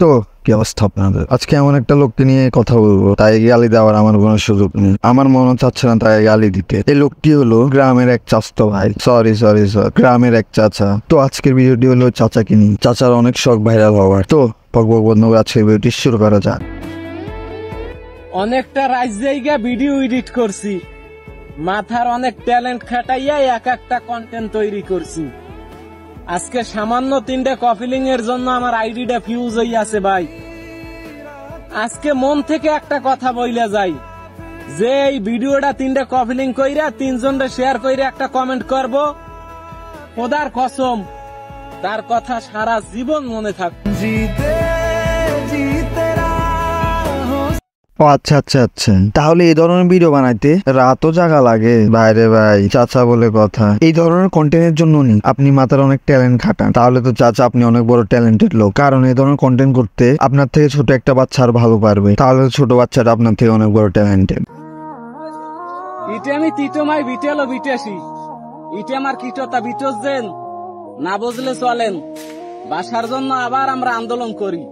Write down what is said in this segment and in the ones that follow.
তো কি অবস্থা আপনাদের? আজকে এমন একটা লোককে নিয়ে কথা বলবো, তাই গালি দেওয়ার আমার কোনো সুযোগ নেই। আমার মনে চাচ্ছে না তাই গালি দিতে। এই লোকটি হলো গ্রামের এক চাচতো ভাই, সরি গ্রামের এক চাচা। তো আজকের ভিডিওটি হলো চাচাকে নিয়ে। চাচার অনেক শখ ভাইরাল হওয়ার। তো আজকের ভিডিওটি শুরু করা যাক। অনেকটা রাজ্যে ভিডিও এডিট করছি, মাথার অনেক ট্যালেন্ট খাটাইয়া এক একটা কন্টেন্ট তৈরি করছি। আজকে সামান্য 3টে কপিলিং এর জন্য আমার আইডিটা ফিউজ হয়ে আছে ভাই। আজকে মন থেকে একটা কথা বইলা যাই, যে এই ভিডিওটা 3টে কপিলিং কইরা 3 জনরে শেয়ার কইরা একটা কমেন্ট করব, খোদার কসম তার কথা সারা জীবন মনে থাকবে। ও আচ্ছা, তাহলে এই ধরনের ভিডিও বানাইতে রাতও জাগা লাগে? বাইরে ভাই, চাচা বলে কথা। এই ধরনের কন্টেন্টের জন্য আপনি মাথার অনেক ট্যালেন্ট খাটান। তাহলে তো চাচা আপনি অনেক বড় ট্যালেন্টেড লোক, কারণ এই ধরনের কন্টেন্ট করতে আপনার থেকে ছোট একটা বাচ্চা আর ভালো পারবে। তাহলে ছোট বাচ্চাটা আপনার থেকে অনেক বড় ট্যালেন্টেড। ইটে আমি তিটোমাই বিটেলো বিটেছি, ইটে আমার কিটতা বিটজেন না বুঝলে চলেন। বাসার জন্য আবার আমরা আন্দোলন করি।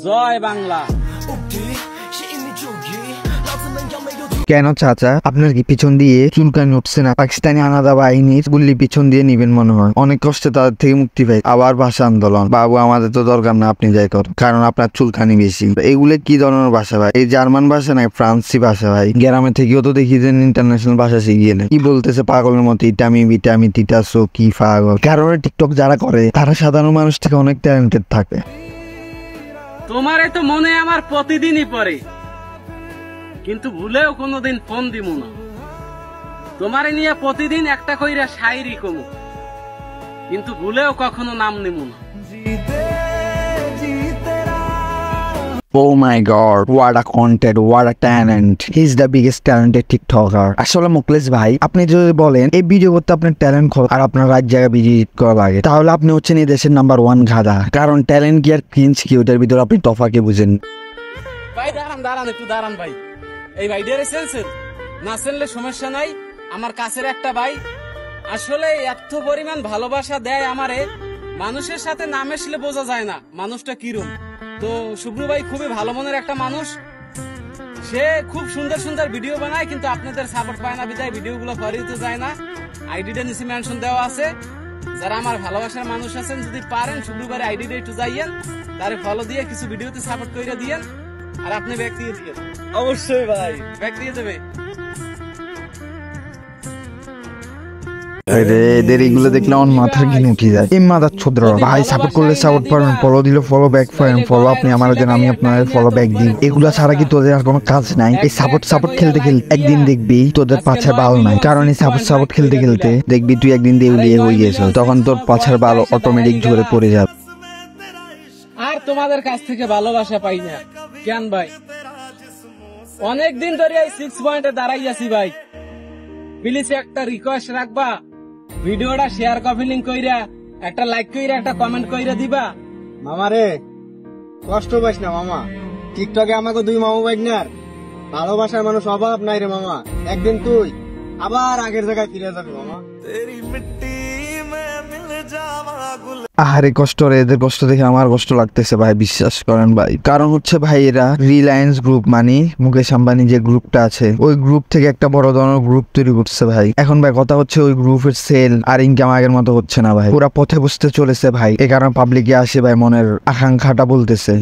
জয় বাংলা। কেন চাচা, আপনার কি পিছন দিয়ে চুলকানি উঠছে না? পাকিস্তানি আলাদা বাহিনীর গুল্লি পিছন দিয়ে নিবেন মনে হয়। অনেক কষ্টে তাদের থেকে মুক্তি পাই, আবার ভাষা আন্দোলন। বাবু আমাদের তো দরকার না, আপনি যাই করেন, কারণ আপনার চুলকানি বেশি। এগুলো কি ধরনের ভাষা ভাই? এই জার্মান ভাষা না ফ্রান্সি ভাষা ভাই। গ্রামে থেকেও তো দেখি যে ইন্টারন্যাশনাল ভাষা শিখিয়ে কি বলতেছে পাগলের মতো, ইটামি বিটামি তিটাসো কি পাগল। কারণ টিকটক যারা করে তারা সাধারণ মানুষ থেকে অনেক ট্যালেন্টেড থাকে। তোমারে তো মনে আমার প্রতিদিনই পড়ে, কিন্তু ভুলেও কোনোদিন ফোন দিব না। তোমারে নিয়ে প্রতিদিন একটা কইরা শায়রি কমু, কিন্তু ভুলেও কখনো নাম নিব না। Oh my god, what a content, what a talent. He's the biggest talented TikToker. আসলে মুকলেশ ভাই, আপনি যদি বলেন এই ভিডিও করতে আপনার ট্যালেন্ট আর আপনার রাত জায়গা ভিজিট করা লাগে, তাহলে আপনি হচ্ছেন এই দেশের নাম্বার 1 গাধা। কারণ ট্যালেন্ট কি আর ক্রিঞ্জ কি, ওটার ভিতরে আপনি তফাকে বুঝেন। ভাই দাঁড়ান একটু দাঁড়ান ভাই। এই ভাইটারে চেনছেন? না চেনলে সমস্যা নাই, আমার কাছের একটা ভাই। আসলে এত পরিমাণ ভালোবাসা দেয় আমারে, মানুষের সাথে না মেশলে বোঝা যায় না মানুষটা কিরম। তো শুভ্র ভাই খুবই ভালো মনের একটা মানুষ, সে খুব সুন্দর ভিডিও বানায়, কিন্তু আপনাদের সাপোর্ট পায় না বিদায় ভিডিওগুলো করিতে যায় না। আইডিটা নিচে মেনশন দেওয়া আছে। যারা আমার ভালোবাসার মানুষ আছেন, যদি পারেন শুভ্র ভাইয়ের আইডিটা একটু যাইয়েন, তারে ফলো দিয়ে কিছু ভিডিওতে সাপোর্ট করে দিয়েন। আর আপনি ব্যাগ দিয়ে দিয়েন। অবশ্যই ভাই, ব্যাগ দিয়ে দেবে। এদের এগুলো দেখলে আমার মাথার ঘিন উঠে যায়। এই মাথার ছোদ্র ভাই, সাপোর্ট করলে সাপোর্ট পাবেন, ফলো দিলে ফলো ব্যাক পাবেন, ফলো আপনি আমার দেন, আমি আপনার ফলো ব্যাক দিই। এগুলো ছাড়া কি তোদের আর কোনো কাজ নাই? এই সাপোর্ট খেলতে একদিন দেখবি তোদের পাছার বাল নাই। কারণ এই সাপোর্ট খেলতে দেখবি তুই একদিন দেউলিয়ে হয়ে গেছো, তখন তোর পাছার বাল অটোমেটিক ঝরে পড়ে যাবে। আর তোমাদের কাছ থেকে ভালোবাসা পাই না কেন ভাই? অনেকদিন ধরে এই 6 পয়েন্টে দাঁড়াইয়াছি ভাই। প্লিজ একটা রিকোয়েস্ট রাখবা, ভিডিওটা শেয়ার কপিলিং কইরা একটা লাইক কইরা একটা কমেন্ট কইরা দিবা। মামা রে কষ্ট পাইস না মামা, টিকটকে আমাকে 2 মামা বাইকনার ভালোবাসার মানুষ অভাব নাই রে মামা। একদিন তুই আবার আগের জায়গায় ফিরে যাবি মামা। আহারে কষ্ট রে, এদের কষ্ট দেখে আমার কষ্ট লাগতেছে ভাই, বিশ্বাস করেন ভাই। কারণ হচ্ছে ভাই, এরা রিলায়েন্স গ্রুপ মানে মুকেশ আম্বানি যে গ্রুপটা আছে, ওই গ্রুপ থেকে একটা বড় ধরনের গ্রুপ তৈরি করছে ভাই। এখন ভাই কথা হচ্ছে ওই গ্রুপের সেল আর ইনকাম আগের মতো হচ্ছে না ভাই, ওরা পথে বসতে চলেছে ভাই। এই কারণে পাবলিকে আসে ভাই মনের আকাঙ্ক্ষাটা বলতেছে।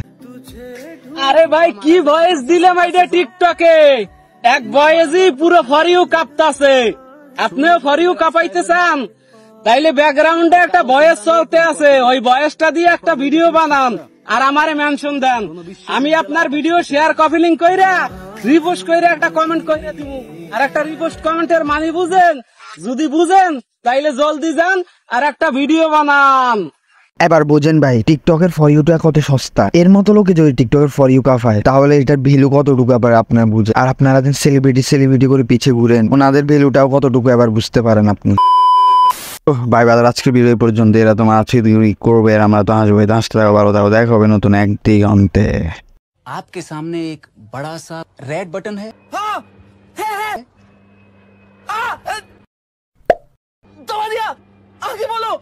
আরে ভাই কি ভয়েস দিলাম এইটা টিকটকে, এক ভয়েসই পুরো ফর ইউ কাঁপতাছে। আপনিও ফর ইউ কাঁপাইতে চান? তাইলে ব্যাকগ্রাউন্ডে একটা ভয়েস চলতে আছে, ওই ভয়েসটা দিয়ে একটা ভিডিও বানান আর আমারে মেনশন দেন। আমি আপনার ভিডিও শেয়ার কপিলিং কইরা রিপোস্ট কইরা একটা কমেন্ট কইরা দিব। আর একটা রিপোস্ট কমেন্টের মানে বুঝেন? যদি বুঝেন তাইলে জলদি যান আর একটা ভিডিও বানান। এবার বোঝেন ভাই টিকটকের ফর ইউটা কত সস্তা। এর মতো লোকে যদি টিকটকের ফর ইউ কাফায়, তাহলে এটার ভ্যালু কতটুকু আবার আপনারা বুঝেন। আর আপনারা যেন সেলিব্রিটি করে পিছিয়ে ঘুরেন, ওনাদের ভ্যালুটাও কতটুকু এবার বুঝতে পারেন আপনি। ভাই বাজার আজকের ভিডিও পর্যন্ত। এরা তোমার আছে করবে, আমরা তো হাসবো, হাসতে থাকো, ভালো থাকো, দেখা হবে নতুন এক দিগন্তে। आपके सामने एक बड़ा सा रेड बटन है। हाँ, है। दबा दिया, आगे बोलो।